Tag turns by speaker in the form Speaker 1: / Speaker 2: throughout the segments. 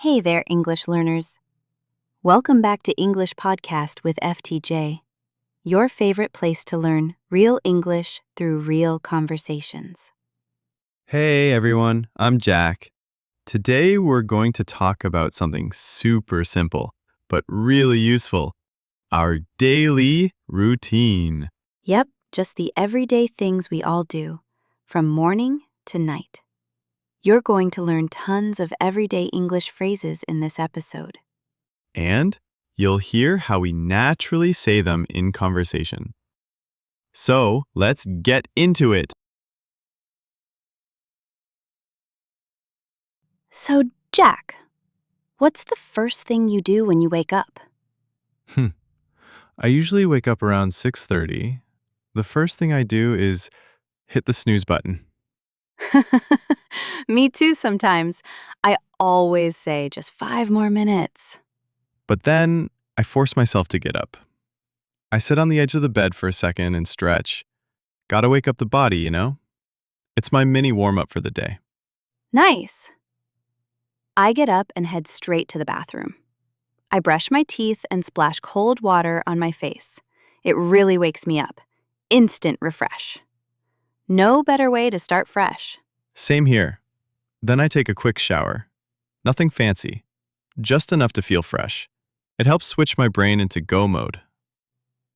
Speaker 1: Hey there, English learners. Welcome back to English Podcast with FTJ, your favorite place to learn real English through real conversations.
Speaker 2: Hey everyone, I'm Jack. Today we're going to talk about something super simple, but really useful, our daily routine.
Speaker 1: Yep, just the everyday things we all do, from morning to night. You're going to learn tons of everyday English phrases in this episode.
Speaker 2: And you'll hear how we naturally say them in conversation. So let's get into it.
Speaker 1: So, Jack, what's the first thing you do when you wake up?
Speaker 2: I usually wake up around 6:30. The first thing I do is hit the snooze button.
Speaker 1: Me too sometimes. I always say just 5 more minutes.
Speaker 2: But then I force myself to get up. I sit on the edge of the bed for a second and stretch. Gotta wake up the body, you know? It's my mini warm-up for the day.
Speaker 1: Nice. I get up and head straight to the bathroom. I brush my teeth and splash cold water on my face. It really wakes me up. Instant refresh. No better way to start fresh.
Speaker 2: Same here. Then I take a quick shower. Nothing fancy, just enough to feel fresh. It helps switch my brain into go mode.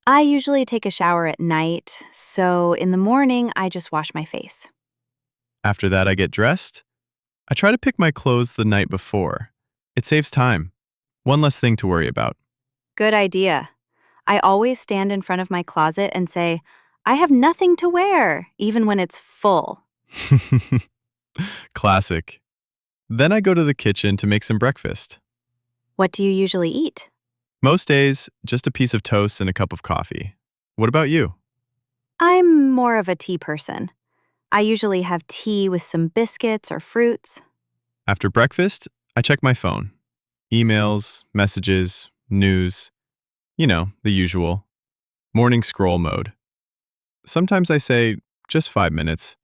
Speaker 1: I usually take a shower at night, so in the morning I just wash my face.
Speaker 2: After that, I get dressed. I try to pick my clothes the night before. It saves time. One less thing to worry about.
Speaker 1: Good idea. I always stand in front of my closet and say, I have nothing to wear, even when it's full.
Speaker 2: Classic. Then I go to the kitchen to make some breakfast.
Speaker 1: What do you usually eat?
Speaker 2: Most days, just a piece of toast and a cup of coffee. What about you?
Speaker 1: I'm more of a tea person. I usually have tea with some biscuits or fruits.
Speaker 2: After breakfast, I check my phone. Emails, messages, news. You know, the usual. Morning scroll mode. Sometimes I say, just 5 minutes,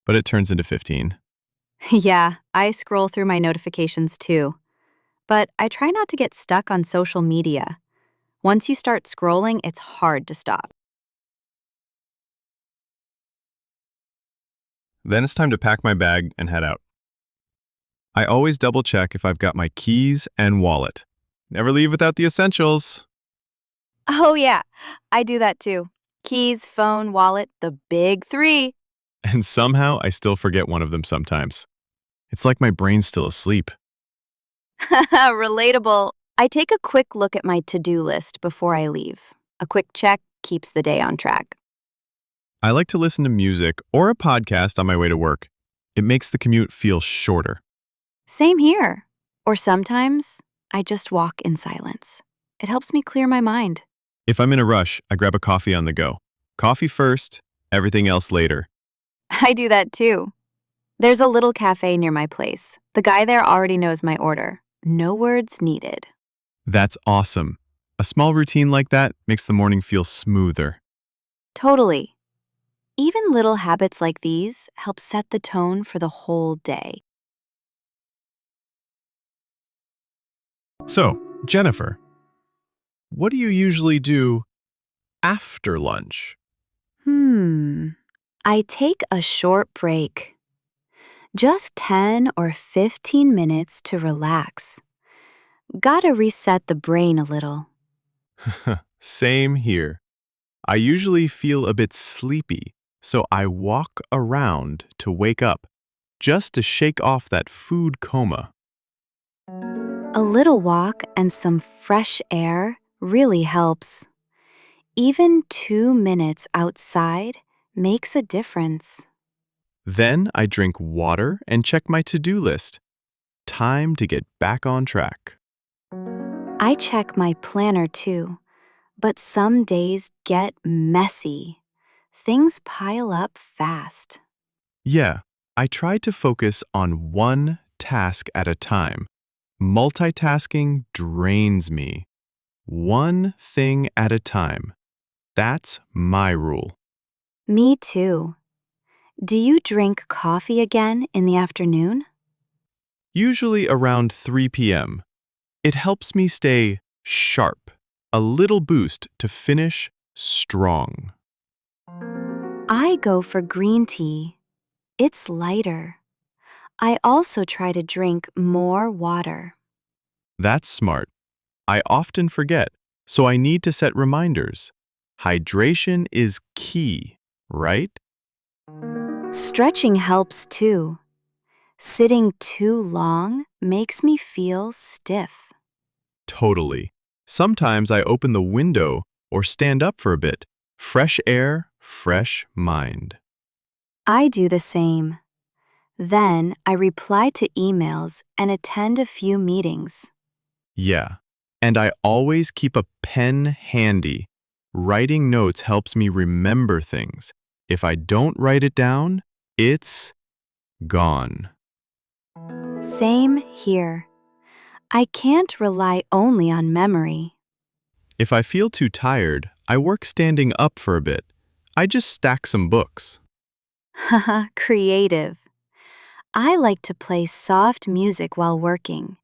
Speaker 2: but it turns into 15.
Speaker 1: Yeah, I scroll through my notifications too. But I try not to get stuck on social media. Once you start scrolling, it's hard to stop.
Speaker 2: Then it's time to pack my bag and head out. I always double check if I've got my keys and wallet. Never leave without the essentials.
Speaker 1: Oh yeah, I do that too. Keys, phone, wallet, the big 3.
Speaker 2: And somehow I still forget one of them sometimes. It's like my brain's still asleep.
Speaker 1: Relatable. I take a quick look at my to-do list before I leave. A quick check keeps the day on track.
Speaker 2: I like to listen to music or a podcast on my way to work. It makes the commute feel shorter.
Speaker 1: Same here. Or sometimes I just walk in silence. It helps me clear my mind.
Speaker 2: If I'm in a rush, I grab a coffee on the go. Coffee first, everything else later.
Speaker 1: I do that too. There's a little cafe near my place. The guy there already knows my order. No words needed.
Speaker 2: That's awesome. A small routine like that makes the morning feel smoother.
Speaker 1: Totally. Even little habits like these help set the tone for the whole day.
Speaker 2: So, Jennifer, what do you usually do after lunch?
Speaker 1: I take a short break. Just 10 or 15 minutes to relax. Gotta reset the brain a little.
Speaker 2: Same here. I usually feel a bit sleepy, so I walk around to wake up, just to shake off that food coma.
Speaker 1: A little walk and some fresh air really helps. Even 2 minutes outside makes a difference.
Speaker 2: Then I drink water and check my to-do list. Time to get back on track.
Speaker 1: I check my planner too, but some days get messy. Things pile up fast.
Speaker 2: Yeah, I try to focus on one task at a time. Multitasking drains me. One thing at a time. That's my rule.
Speaker 1: Me too. Do you drink coffee again in the afternoon?
Speaker 2: Usually around 3 p.m. It helps me stay sharp, a little boost to finish strong.
Speaker 1: I go for green tea. It's lighter. I also try to drink more water.
Speaker 2: That's smart. I often forget, so I need to set reminders. Hydration is key, right?
Speaker 1: Stretching helps too. Sitting too long makes me feel stiff.
Speaker 2: Totally. Sometimes I open the window or stand up for a bit. Fresh air, fresh mind.
Speaker 1: I do the same. Then I reply to emails and attend a few meetings.
Speaker 2: Yeah. And I always keep a pen handy. Writing notes helps me remember things. If I don't write it down, it's gone.
Speaker 1: Same here. I can't rely only on memory.
Speaker 2: If I feel too tired, I work standing up for a bit. I just stack some books.
Speaker 1: Haha, creative. I like to play soft music while working.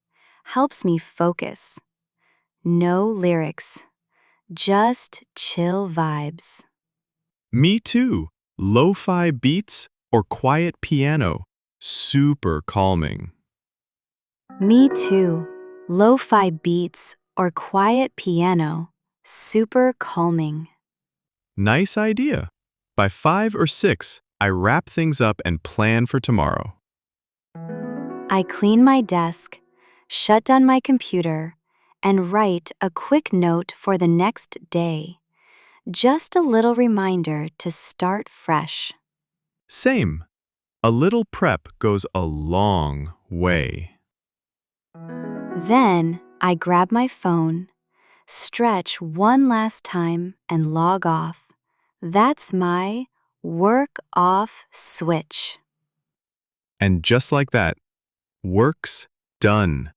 Speaker 1: Helps me focus. No lyrics, just chill vibes.
Speaker 2: Me too. Lo-fi beats or quiet piano. Super calming.
Speaker 1: Me too. Lo-fi beats or quiet piano. Super calming.
Speaker 2: Nice idea. By 5 or 6, I wrap things up and plan for tomorrow.
Speaker 1: I clean my desk, shut down my computer, and write a quick note for the next day. Just a little reminder to start fresh.
Speaker 2: Same. A little prep goes a long way.
Speaker 1: Then I grab my phone, stretch one last time, and log off. That's my work off switch.
Speaker 2: And just like that, work's done.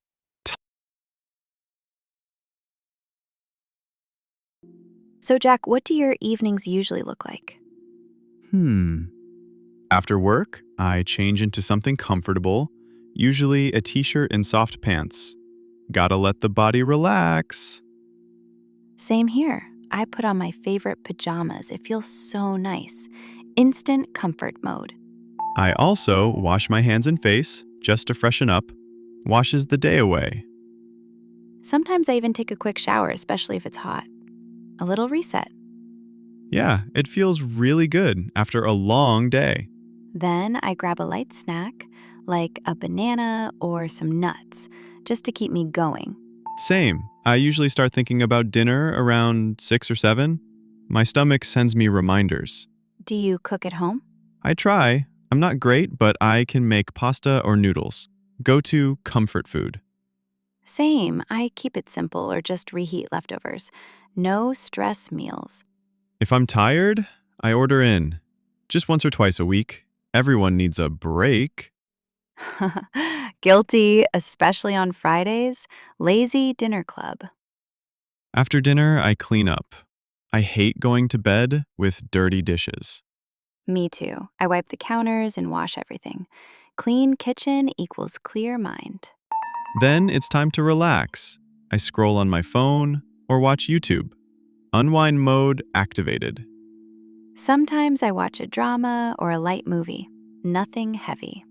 Speaker 1: So, Jack, what do your evenings usually look like?
Speaker 2: After work, I change into something comfortable, usually a t-shirt and soft pants. Gotta let the body relax.
Speaker 1: Same here. I put on my favorite pajamas. It feels so nice. Instant comfort mode.
Speaker 2: I also wash my hands and face just to freshen up. Washes the day away.
Speaker 1: Sometimes I even take a quick shower, especially if it's hot. A little reset.
Speaker 2: Yeah, it feels really good after a long day.
Speaker 1: Then I grab a light snack, like a banana or some nuts, just to keep me going.
Speaker 2: Same. I usually start thinking about dinner around 6 or 7. My stomach sends me reminders.
Speaker 1: Do you cook at home?
Speaker 2: I try. I'm not great, but I can make pasta or noodles. Go-to comfort food.
Speaker 1: Same. I keep it simple or just reheat leftovers. No stress meals.
Speaker 2: If I'm tired, I order in. Just once or twice a week. Everyone needs a break.
Speaker 1: Guilty, especially on Fridays. Lazy dinner club.
Speaker 2: After dinner, I clean up. I hate going to bed with dirty dishes.
Speaker 1: Me too. I wipe the counters and wash everything. Clean kitchen equals clear mind.
Speaker 2: Then it's time to relax. I scroll on my phone or watch YouTube. Unwind mode activated.
Speaker 1: Sometimes I watch a drama or a light movie. Nothing heavy.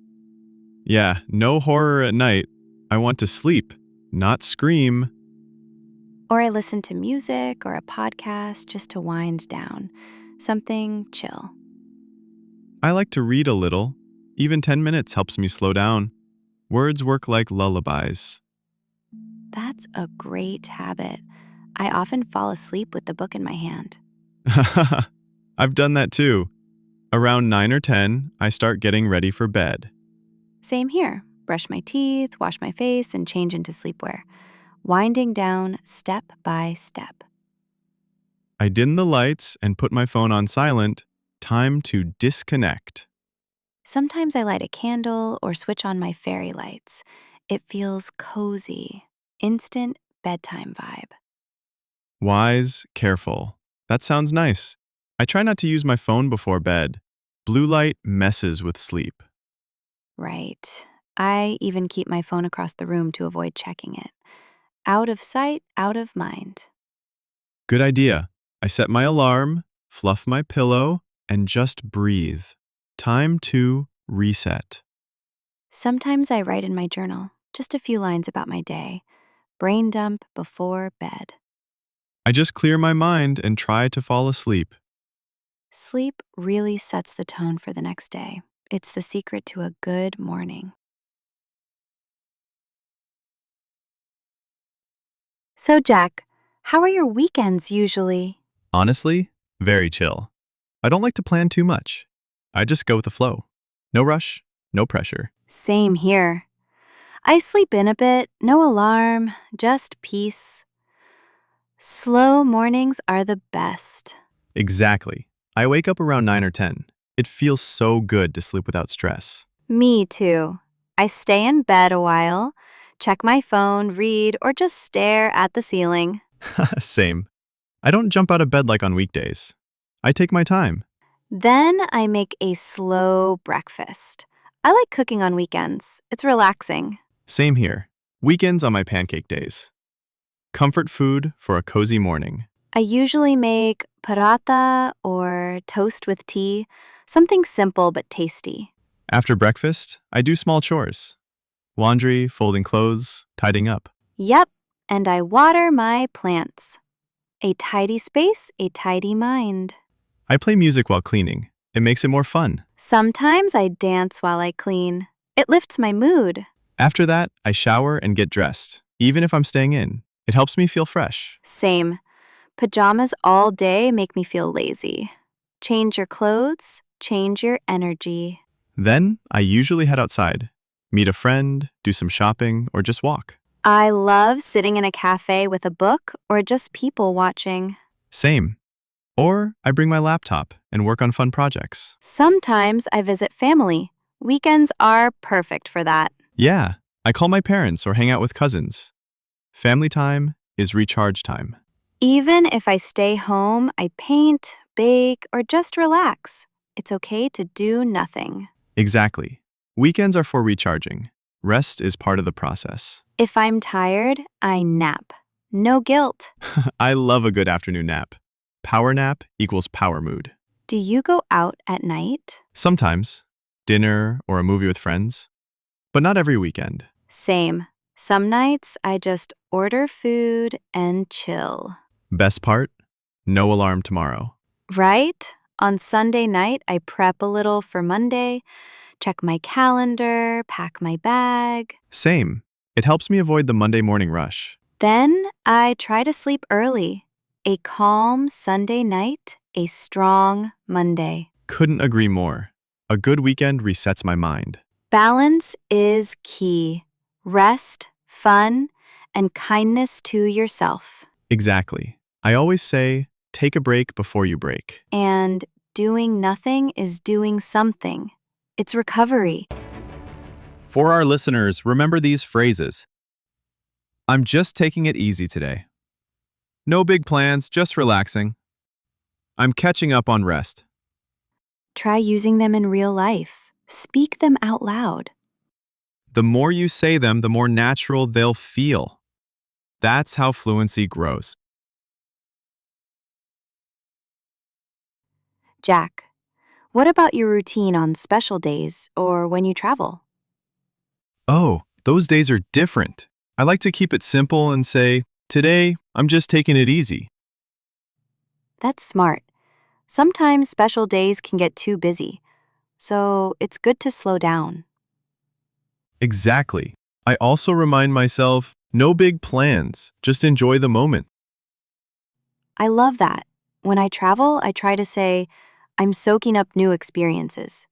Speaker 2: Yeah, no horror at night. I want to sleep, not scream.
Speaker 1: Or I listen to music or a podcast just to wind down. Something chill.
Speaker 2: I like to read a little. Even 10 minutes helps me slow down. Words work like lullabies.
Speaker 1: That's a great habit. I often fall asleep with the book in my hand.
Speaker 2: I've done that too. Around 9 or 10, I start getting ready for bed.
Speaker 1: Same here. Brush my teeth, wash my face, and change into sleepwear. Winding down step by step.
Speaker 2: I dim the lights and put my phone on silent. Time to disconnect.
Speaker 1: Sometimes I light a candle or switch on my fairy lights. It feels cozy. Instant bedtime vibe.
Speaker 2: Wise, careful. That sounds nice. I try not to use my phone before bed. Blue light messes with sleep.
Speaker 1: Right. I even keep my phone across the room to avoid checking it. Out of sight, out of mind.
Speaker 2: Good idea. I set my alarm, fluff my pillow, and just breathe. Time to reset.
Speaker 1: Sometimes I write in my journal just a few lines about my day. Brain dump before bed.
Speaker 2: I just clear my mind and try to fall asleep.
Speaker 1: Sleep really sets the tone for the next day. It's the secret to a good morning. So, Jack, how are your weekends usually?
Speaker 2: Honestly, very chill. I don't like to plan too much. I just go with the flow. No rush, no pressure.
Speaker 1: Same here. I sleep in a bit, no alarm, just peace. Slow mornings are the best.
Speaker 2: Exactly. I wake up around 9 or 10. It feels so good to sleep without stress.
Speaker 1: Me too. I stay in bed a while, check my phone, read, or just stare at the ceiling.
Speaker 2: Same. I don't jump out of bed like on weekdays. I take my time.
Speaker 1: Then I make a slow breakfast. I like cooking on weekends. It's relaxing.
Speaker 2: Same here. Weekends on my pancake days. Comfort food for a cozy morning.
Speaker 1: I usually make paratha or toast with tea, something simple but tasty.
Speaker 2: After breakfast, I do small chores. Laundry, folding clothes, tidying up.
Speaker 1: Yep, and I water my plants. A tidy space, a tidy mind.
Speaker 2: I play music while cleaning. It makes it more fun.
Speaker 1: Sometimes I dance while I clean. It lifts my mood.
Speaker 2: After that, I shower and get dressed. Even if I'm staying in, it helps me feel fresh.
Speaker 1: Same. Pajamas all day make me feel lazy. Change your clothes, change your energy.
Speaker 2: Then, I usually head outside, meet a friend, do some shopping, or just walk.
Speaker 1: I love sitting in a cafe with a book or just people watching.
Speaker 2: Same. Or I bring my laptop and work on fun projects.
Speaker 1: Sometimes I visit family. Weekends are perfect for that.
Speaker 2: Yeah, I call my parents or hang out with cousins. Family time is recharge time.
Speaker 1: Even if I stay home, I paint, bake, or just relax. It's okay to do nothing.
Speaker 2: Exactly. Weekends are for recharging. Rest is part of the process.
Speaker 1: If I'm tired, I nap. No guilt.
Speaker 2: I love a good afternoon nap. Power nap equals power mood.
Speaker 1: Do you go out at night?
Speaker 2: Sometimes, dinner or a movie with friends, but not every weekend.
Speaker 1: Same. Some nights I just order food and chill.
Speaker 2: Best part? No alarm tomorrow.
Speaker 1: Right? On Sunday night, I prep a little for Monday, check my calendar, pack my bag.
Speaker 2: Same. It helps me avoid the Monday morning rush.
Speaker 1: Then I try to sleep early. A calm Sunday night, a strong Monday.
Speaker 2: Couldn't agree more. A good weekend resets my mind.
Speaker 1: Balance is key. Rest, fun, and kindness to yourself.
Speaker 2: Exactly. I always say, take a break before you break.
Speaker 1: And doing nothing is doing something. It's recovery.
Speaker 2: For our listeners, remember these phrases. I'm just taking it easy today. No big plans, just relaxing. I'm catching up on rest.
Speaker 1: Try using them in real life. Speak them out loud.
Speaker 2: The more you say them, the more natural they'll feel. That's how fluency grows.
Speaker 1: Jack, what about your routine on special days or when you travel?
Speaker 2: Oh, those days are different. I like to keep it simple and say, today, I'm just taking it easy.
Speaker 1: That's smart. Sometimes special days can get too busy, so it's good to slow down.
Speaker 2: Exactly. I also remind myself, no big plans, just enjoy the moment.
Speaker 1: I love that. When I travel, I try to say, I'm soaking up new experiences.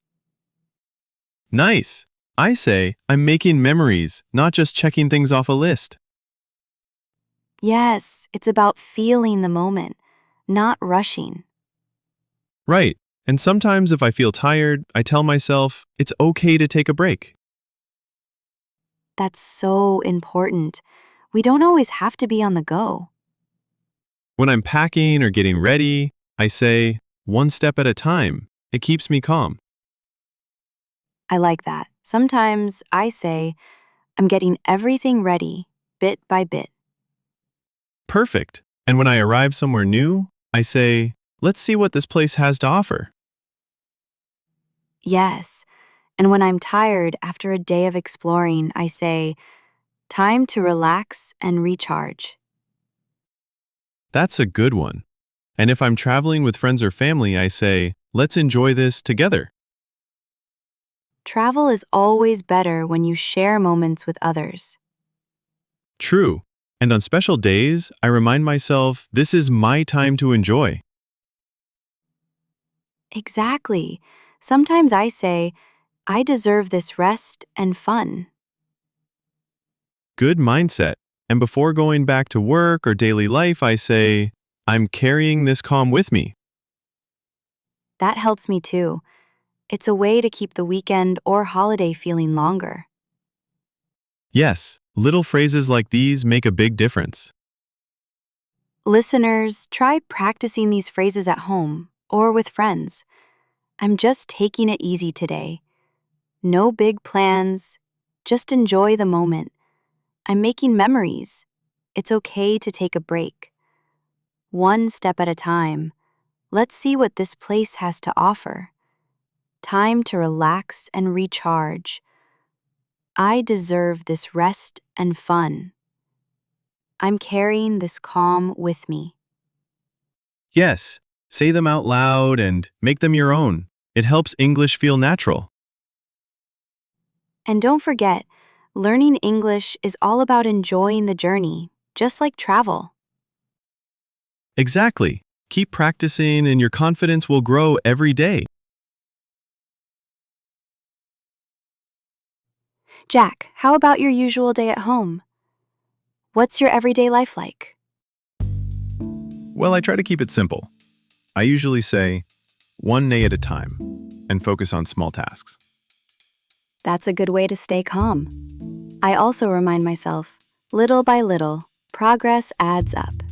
Speaker 2: Nice. I say, I'm making memories, not just checking things off a list.
Speaker 1: Yes, it's about feeling the moment, not rushing.
Speaker 2: Right. And sometimes if I feel tired, I tell myself, it's okay to take a break.
Speaker 1: That's so important. We don't always have to be on the go.
Speaker 2: When I'm packing or getting ready, I say, one step at a time. It keeps me calm.
Speaker 1: I like that. Sometimes I say, I'm getting everything ready, bit by bit.
Speaker 2: Perfect. And when I arrive somewhere new, I say, let's see what this place has to offer.
Speaker 1: Yes. And when I'm tired after a day of exploring, I say, time to relax and recharge.
Speaker 2: That's a good one. And if I'm traveling with friends or family, I say, let's enjoy this together.
Speaker 1: Travel is always better when you share moments with others.
Speaker 2: True. And on special days, I remind myself this is my time to enjoy.
Speaker 1: Exactly. Sometimes I say, I deserve this rest and fun.
Speaker 2: Good mindset. And before going back to work or daily life, I say, I'm carrying this calm with me.
Speaker 1: That helps me too. It's a way to keep the weekend or holiday feeling longer.
Speaker 2: Yes, little phrases like these make a big difference.
Speaker 1: Listeners, try practicing these phrases at home or with friends. I'm just taking it easy today. No big plans, just enjoy the moment. I'm making memories. It's okay to take a break. One step at a time. Let's see what this place has to offer. Time to relax and recharge. I deserve this rest and fun. I'm carrying this calm with me.
Speaker 2: Yes, say them out loud and make them your own. It helps English feel natural.
Speaker 1: And don't forget, learning English is all about enjoying the journey, just like travel.
Speaker 2: Exactly. Keep practicing and your confidence will grow every day.
Speaker 1: Jack, how about your usual day at home? What's your everyday life like?
Speaker 2: Well, I try to keep it simple. I usually say, one day at a time, and focus on small tasks.
Speaker 1: That's a good way to stay calm. I also remind myself, little by little, progress adds up.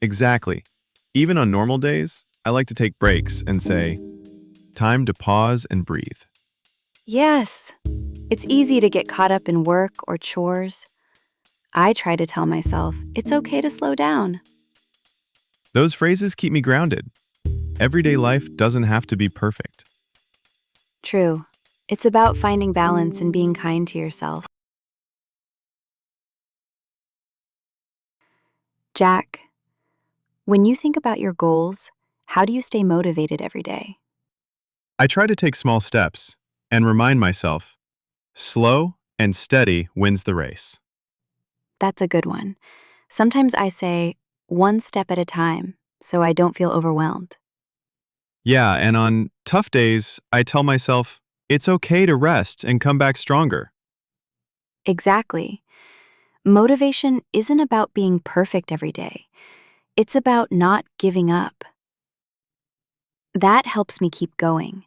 Speaker 2: Exactly. Even on normal days, I like to take breaks and say, time to pause and breathe.
Speaker 1: Yes, it's easy to get caught up in work or chores. I try to tell myself it's okay to slow down.
Speaker 2: Those phrases keep me grounded. Everyday life doesn't have to be perfect.
Speaker 1: True. It's about finding balance and being kind to yourself. Jack, when you think about your goals, how do you stay motivated every day?
Speaker 2: I try to take small steps and remind myself, slow and steady wins the race.
Speaker 1: That's a good one. Sometimes I say, one step at a time, so I don't feel overwhelmed.
Speaker 2: Yeah, and on tough days, I tell myself, it's okay to rest and come back stronger.
Speaker 1: Exactly. Motivation isn't about being perfect every day. It's about not giving up. That helps me keep going.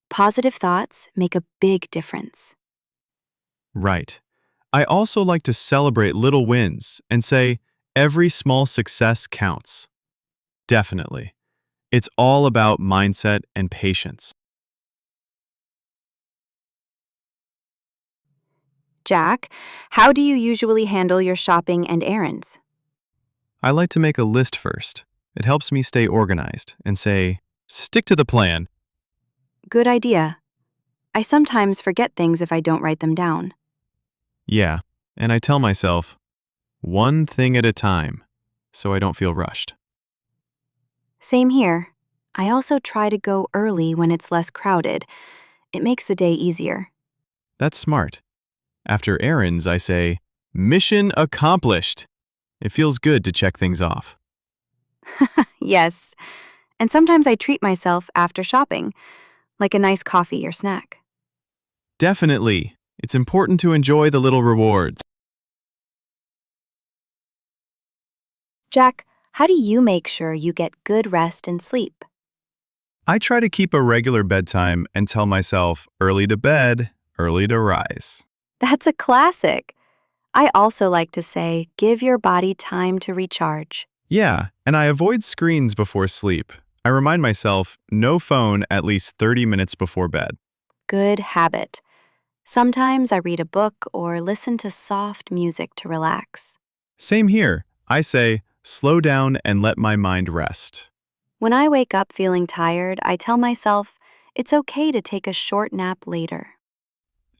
Speaker 1: Positive thoughts make a big difference.
Speaker 2: Right. I also like to celebrate little wins and say, every small success counts. Definitely. It's all about mindset and patience.
Speaker 1: Jack, how do you usually handle your shopping and errands?
Speaker 2: I like to make a list first. It helps me stay organized and say, stick to the plan.
Speaker 1: Good idea. I sometimes forget things if I don't write them down.
Speaker 2: Yeah, and I tell myself, one thing at a time, so I don't feel rushed.
Speaker 1: Same here. I also try to go early when it's less crowded. It makes the day easier.
Speaker 2: That's smart. After errands, I say, mission accomplished. It feels good to check things off.
Speaker 1: Yes. And sometimes I treat myself after shopping, like a nice coffee or snack.
Speaker 2: Definitely. It's important to enjoy the little rewards.
Speaker 1: Jack, how do you make sure you get good rest and sleep?
Speaker 2: I try to keep a regular bedtime and tell myself early to bed, early to rise.
Speaker 1: That's a classic. I also like to say, give your body time to recharge.
Speaker 2: Yeah, and I avoid screens before sleep. I remind myself no phone at least 30 minutes before bed.
Speaker 1: good habit. Sometimes I read a book or listen to soft music to relax.
Speaker 2: Same here. I say, slow down and let my mind rest.
Speaker 1: When I wake up feeling tired, I tell myself it's okay to take a short nap later.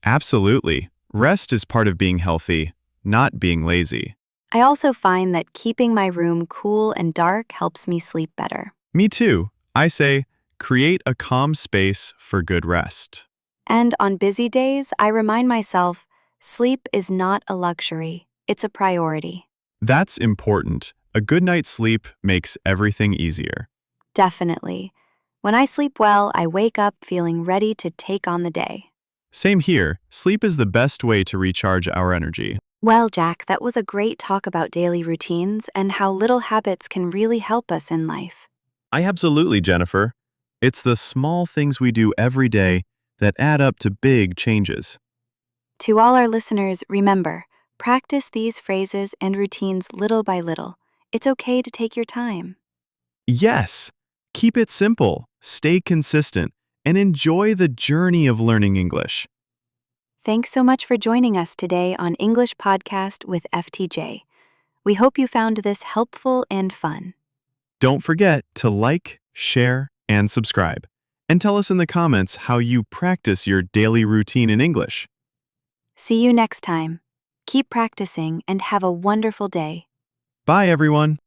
Speaker 2: Absolutely. Rest is part of being healthy, not being lazy.
Speaker 1: I also find that keeping my room cool and dark helps me sleep better.
Speaker 2: Me too. I say, create a calm space for good rest.
Speaker 1: And on busy days, I remind myself sleep is not a luxury, it's a priority.
Speaker 2: That's important. A good night's sleep makes everything easier.
Speaker 1: Definitely. When I sleep well, I wake up feeling ready to take on the day.
Speaker 2: Same here. Sleep is the best way to recharge our energy.
Speaker 1: Well, Jack, that was a great talk about daily routines and how little habits can really help us in life.
Speaker 2: Absolutely, Jennifer. It's the small things we do every day that add up to big changes.
Speaker 1: To all our listeners, remember, practice these phrases and routines little by little. It's okay to take your time.
Speaker 2: Yes, keep it simple, stay consistent, and enjoy the journey of learning English.
Speaker 1: Thanks so much for joining us today on English Podcast with FTJ. We hope you found this helpful and fun.
Speaker 2: Don't forget to like, share, and subscribe. And tell us in the comments how you practice your daily routine in English.
Speaker 1: See you next time. Keep practicing and have a wonderful day.
Speaker 2: Bye, everyone.